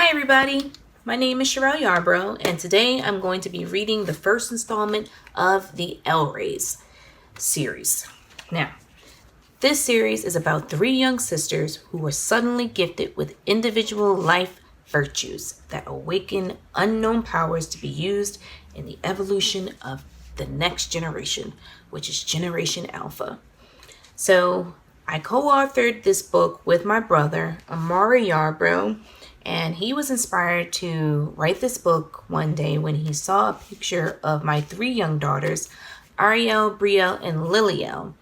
Hi everybody, my name is Cherelle Yarbrough and today I'm going to be reading the first installment of the ElleRays series. Now, this series is about three young sisters who were suddenly gifted with individual life virtues that awaken unknown powers to be used in the evolution of the next generation, which is Generation Alpha. So I co-authored this book with my brother, Cherelle Yarbrough, and he was inspired to write this book one day when he saw a picture of my three young daughters, Ariel, Brielle, and Lilielle,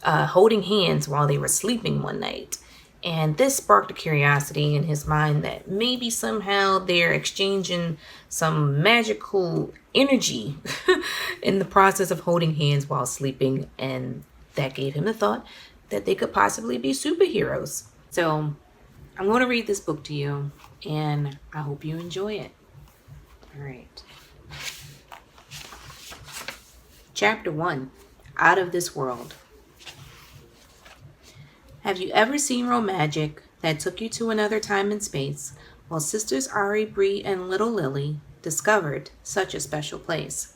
holding hands while they were sleeping one night. And this sparked a curiosity in his mind that maybe somehow they're exchanging some magical energy in the process of holding hands while sleeping. And that gave him the thought that they could possibly be superheroes. So I'm going to read this book to you, and I hope you enjoy it. All right. Chapter 1, Out of This World. Have you ever seen romantic that took you to another time and space while sisters Ari, Bree, and little Lily discovered such a special place?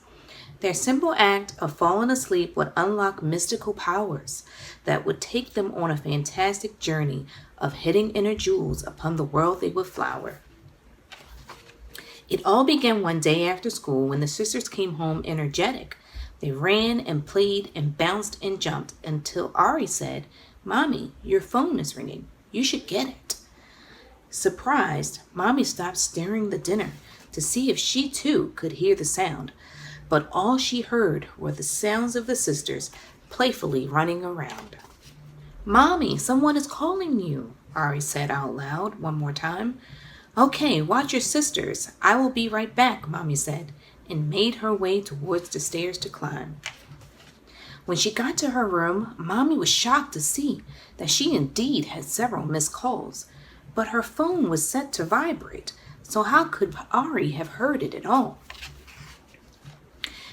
Their simple act of falling asleep would unlock mystical powers that would take them on a fantastic journey of hidden inner jewels upon the world they would flower. It all began one day after school when the sisters came home energetic. They ran and played and bounced and jumped until Ari said, "Mommy, your phone is ringing. You should get it." Surprised, Mommy stopped stirring the dinner to see if she too could hear the sound. But all she heard were the sounds of the sisters playfully running around. "Mommy, someone is calling you," Ari said out loud one more time. "Okay, watch your sisters. I will be right back," Mommy said, and made her way towards the stairs to climb. When she got to her room, Mommy was shocked to see that she indeed had several missed calls, but her phone was set to vibrate, so how could Ari have heard it at all?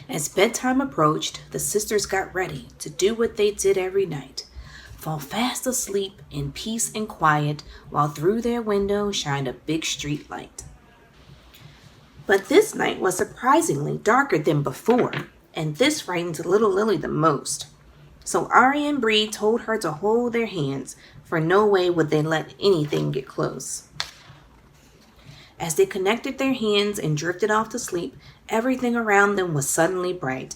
As bedtime approached, the sisters got ready to do what they did every night, fall fast asleep in peace and quiet while through their window shined a big street light. But this night was surprisingly darker than before, and this frightened little Lily the most. So Ari and Bree told her to hold their hands, for no way would they let anything get close. As they connected their hands and drifted off to sleep, everything around them was suddenly bright.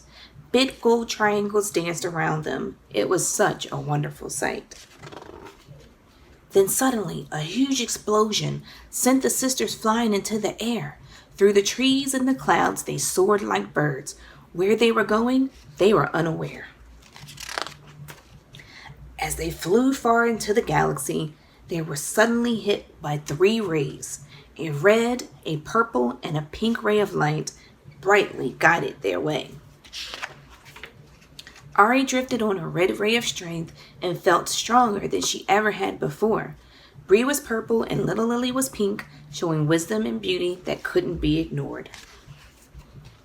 Big gold triangles danced around them. It was such a wonderful sight. Then suddenly, a huge explosion sent the sisters flying into the air. Through the trees and the clouds, they soared like birds. Where they were going, they were unaware. As they flew far into the galaxy, they were suddenly hit by three rays. A red, a purple, and a pink ray of light brightly guided their way. Ari drifted on a red ray of strength and felt stronger than she ever had before. Bree was purple and little Lily was pink, showing wisdom and beauty that couldn't be ignored.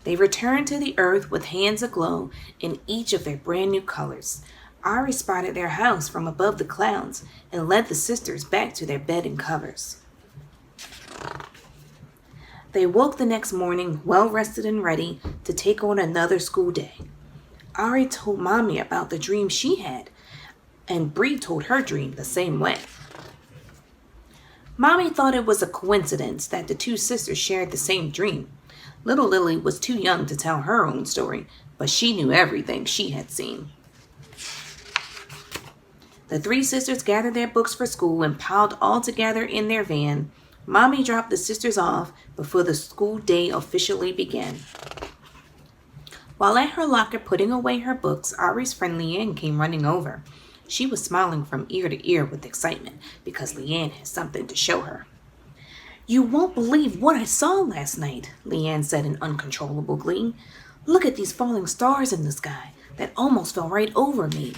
They returned to the earth with hands aglow in each of their brand new colors. Ari spotted their house from above the clouds and led the sisters back to their bed and covers. They woke the next morning well rested and ready to take on another school day. Ari told Mommy about the dream she had, and Bree told her dream the same way. Mommy thought it was a coincidence that the two sisters shared the same dream. Little Lily was too young to tell her own story, but she knew everything she had seen. The three sisters gathered their books for school and piled all together in their van. Mommy dropped the sisters off before the school day officially began. While at her locker putting away her books, Ari's friend Leanne came running over. She was smiling from ear to ear with excitement because Leanne had something to show her. "You won't believe what I saw last night," Leanne said in uncontrollable glee. "Look at these falling stars in the sky that almost fell right over me."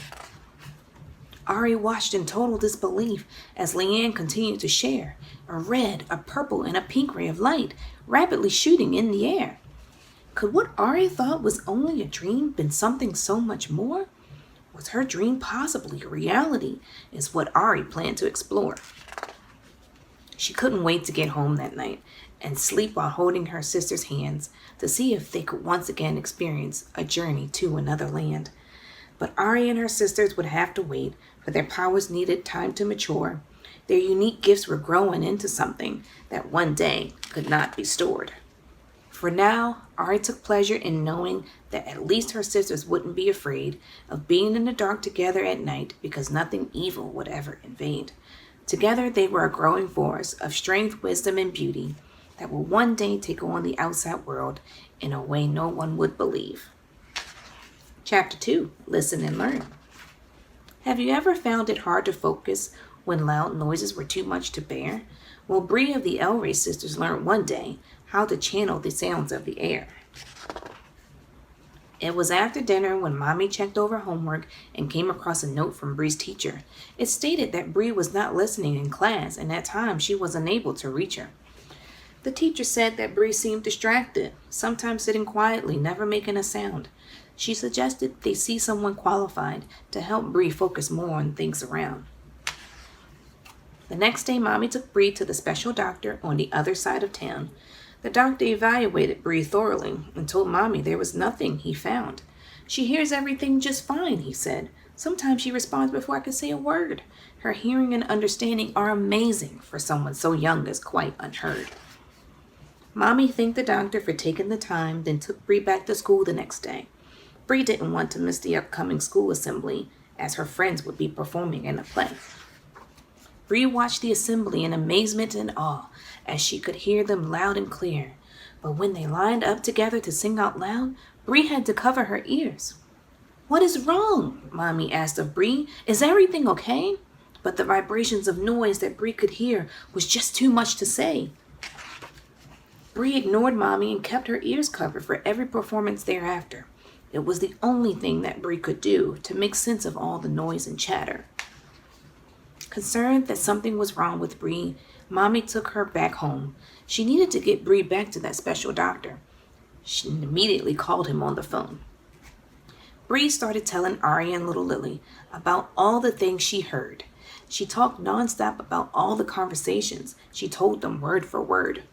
Ari watched in total disbelief as Leanne continued to share. A red, a purple, and a pink ray of light rapidly shooting in the air. Could what Ari thought was only a dream been something so much more? Was her dream possibly a reality? Is what Ari planned to explore. She couldn't wait to get home that night and sleep while holding her sister's hands to see if they could once again experience a journey to another land. But Ari and her sisters would have to wait, for their powers needed time to mature. Their unique gifts were growing into something that one day could not be stored. For now, Ari took pleasure in knowing that at least her sisters wouldn't be afraid of being in the dark together at night, because nothing evil would ever invade. Together they were a growing force of strength, wisdom, and beauty that will one day take on the outside world in a way no one would believe. Chapter 2, Listen and Learn. Have you ever found it hard to focus when loud noises were too much to bear? Well, Bree of the ElleRays sisters learned one day how to channel the sounds of the air. It was after dinner when Mommy checked over homework and came across a note from Bree's teacher. It stated that Bree was not listening in class, and at times she was unable to reach her. The teacher said that Bree seemed distracted, sometimes sitting quietly, never making a sound. She suggested they see someone qualified to help Bree focus more on things around. The next day, Mommy took Bree to the special doctor on the other side of town. The doctor evaluated Bree thoroughly and told Mommy there was nothing he found. She hears everything just fine, he said. Sometimes she responds before I can say a word. Her hearing and understanding are amazing for someone so young as quite unheard. Mommy thanked the doctor for taking the time, then took Bree back to school the next day. Bree didn't want to miss the upcoming school assembly, as her friends would be performing in a play. Bree watched the assembly in amazement and awe, as she could hear them loud and clear. But when they lined up together to sing out loud, Bree had to cover her ears. "What is wrong?" Mommy asked of Bree. "Is everything okay?" But the vibrations of noise that Bree could hear was just too much to say. Bree ignored Mommy and kept her ears covered for every performance thereafter. It was the only thing that Bree could do to make sense of all the noise and chatter. Concerned that something was wrong with Bree, Mommy took her back home. She needed to get Bree back to that special doctor. She immediately called him on the phone. Bree started telling Ari and little Lily about all the things she heard. She talked nonstop about all the conversations. She told them word for word.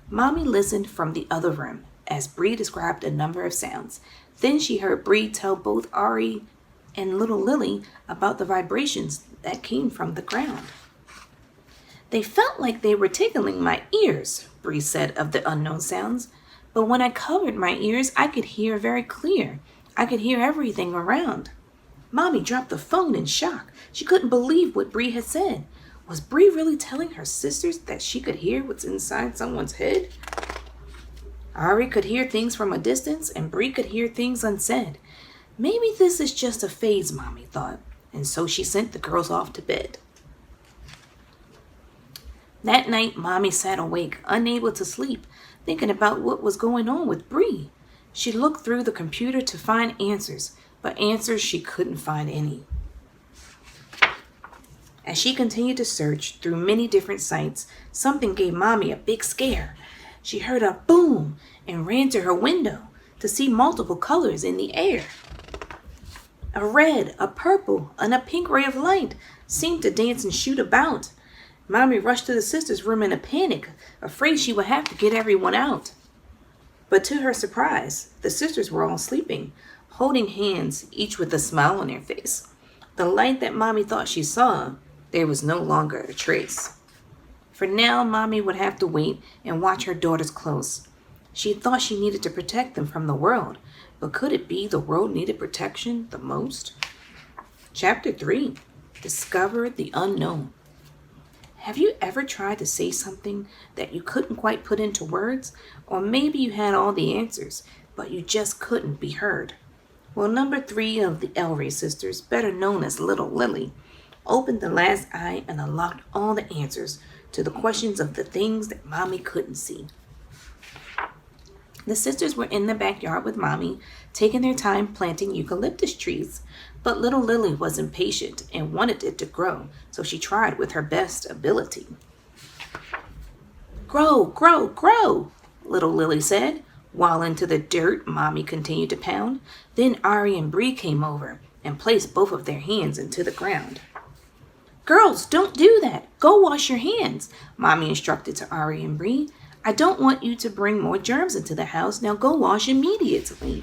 Mommy listened from the other room as Bree described a number of sounds. Then she heard Bree tell both Ari and little Lily about the vibrations that came from the ground. "They felt like they were tickling my ears," Bree said of the unknown sounds. "But when I covered my ears, I could hear very clear. I could hear everything around." Mommy dropped the phone in shock. She couldn't believe what Bree had said. Was Bree really telling her sisters that she could hear what's inside someone's head? Ari could hear things from a distance, and Bree could hear things unsaid. Maybe this is just a phase, Mommy thought, and so she sent the girls off to bed. That night, Mommy sat awake, unable to sleep, thinking about what was going on with Bree. She looked through the computer to find answers, but answers she couldn't find any. As she continued to search through many different sites, something gave Mommy a big scare. She heard a boom and ran to her window to see multiple colors in the air. A red, a purple, and a pink ray of light seemed to dance and shoot about. Mommy rushed to the sisters' room in a panic, afraid she would have to get everyone out. But to her surprise, the sisters were all sleeping, holding hands, each with a smile on their face. The light that Mommy thought she saw, there was no longer a trace. For now, Mommy would have to wait and watch her daughters close. She thought she needed to protect them from the world, but could it be the world needed protection the most? Chapter 3, Discover the Unknown. Have you ever tried to say something that you couldn't quite put into words? Or maybe you had all the answers, but you just couldn't be heard? Well, number 3 of the ElleRays sisters, better known as Little Lily, opened the last eye and unlocked all the answers to the questions of the things that Mommy couldn't see. The sisters were in the backyard with Mommy, taking their time planting eucalyptus trees. But little Lily was impatient and wanted it to grow, so she tried with her best ability. "Grow, grow, grow," little Lily said, while into the dirt Mommy continued to pound. Then Ari and Bree came over and placed both of their hands into the ground. Girls, don't do that. Go wash your hands, Mommy instructed to Ari and Bree. I don't want you to bring more germs into the house. Now go wash immediately.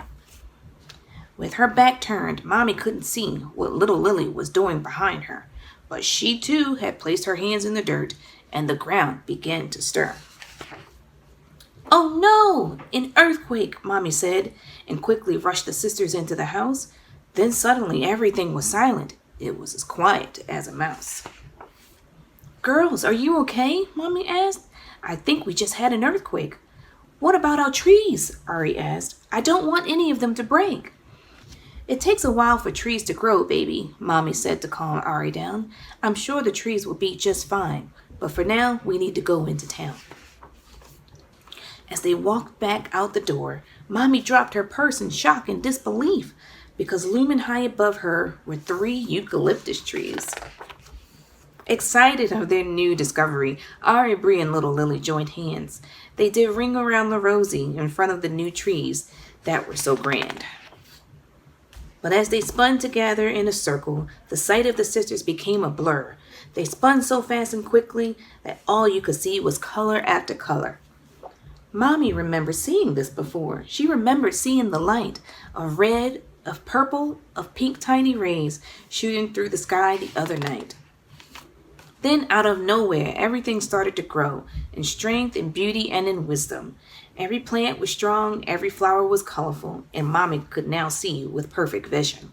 With her back turned, Mommy couldn't see what little Lily was doing behind her, but she too had placed her hands in the dirt, and the ground began to stir. Oh no! An earthquake, Mommy said, and quickly rushed the sisters into the house. Then suddenly everything was silent. It was as quiet as a mouse. Girls, are you okay? Mommy asked. I think we just had an earthquake. What about our trees? Ari asked. I don't want any of them to break. It takes a while for trees to grow, baby, Mommy said to calm Ari down. I'm sure the trees will be just fine, but for now, we need to go into town. As they walked back out the door, Mommy dropped her purse in shock and disbelief, because looming high above her were 3 eucalyptus trees. Excited of their new discovery, Ari, Bree, and little Lily joined hands. They did Ring Around the Rosie in front of the new trees that were so grand. But as they spun together in a circle, the sight of the sisters became a blur. They spun so fast and quickly that all you could see was color after color. Mommy remembered seeing this before. She remembered seeing the light of red, of purple, of pink tiny rays shooting through the sky the other night. Then out of nowhere, everything started to grow in strength, in beauty, and in wisdom. Every plant was strong, every flower was colorful, and Mommy could now see with perfect vision.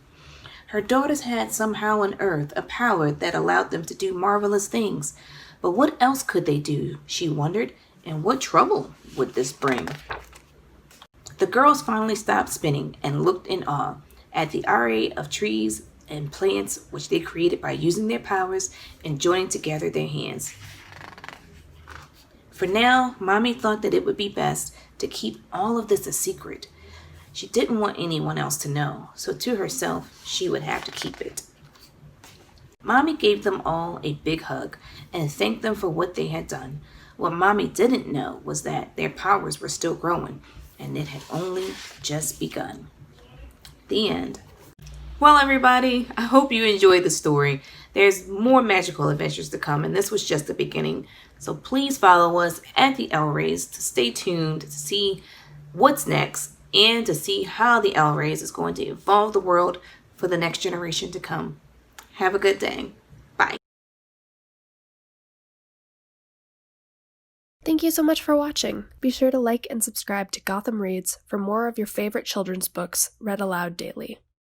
Her daughters had somehow unearthed a power that allowed them to do marvelous things. But what else could they do, she wondered, and what trouble would this bring? The girls finally stopped spinning and looked in awe at the array of trees and plants which they created by using their powers and joining together their hands. For now, Mommy thought that it would be best to keep all of this a secret. She didn't want anyone else to know, so to herself, she would have to keep it. Mommy gave them all a big hug and thanked them for what they had done. What Mommy didn't know was that their powers were still growing, and it had only just begun. The end. Well, everybody, I hope you enjoyed the story. There's more magical adventures to come, and this was just the beginning. So please follow us at the ElleRays to stay tuned to see what's next and to see how the ElleRays is going to evolve the world for the next generation to come. Have a good day. Bye. Thank you so much for watching. Be sure to like and subscribe to Gotham Reads for more of your favorite children's books read aloud daily.